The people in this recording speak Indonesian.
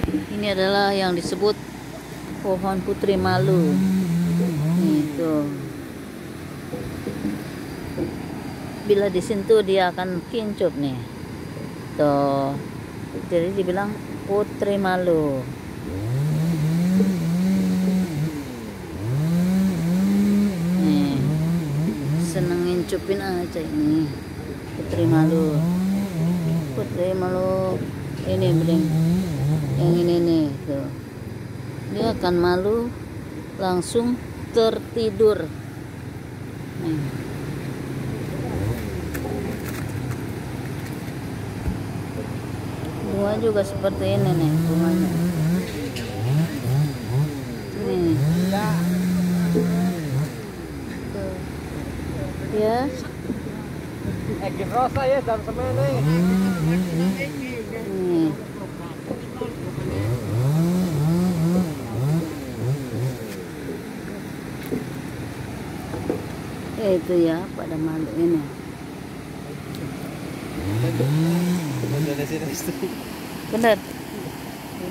Ini adalah yang disebut pohon putri malu. Itu. Bila disentuh dia akan kincup nih. Tuh. Jadi dibilang putri malu. Nih. Seneng ngincupin aja ini. Putri malu. Putri malu. Ini bring. Yang ini nih, tuh. Dia akan malu langsung tertidur. Nih. Bunga juga seperti ini nih bunganya. Nih. Tuh. Ya. Rosa ya jam semene. Nih. Itu ya pada malu ini. Benar.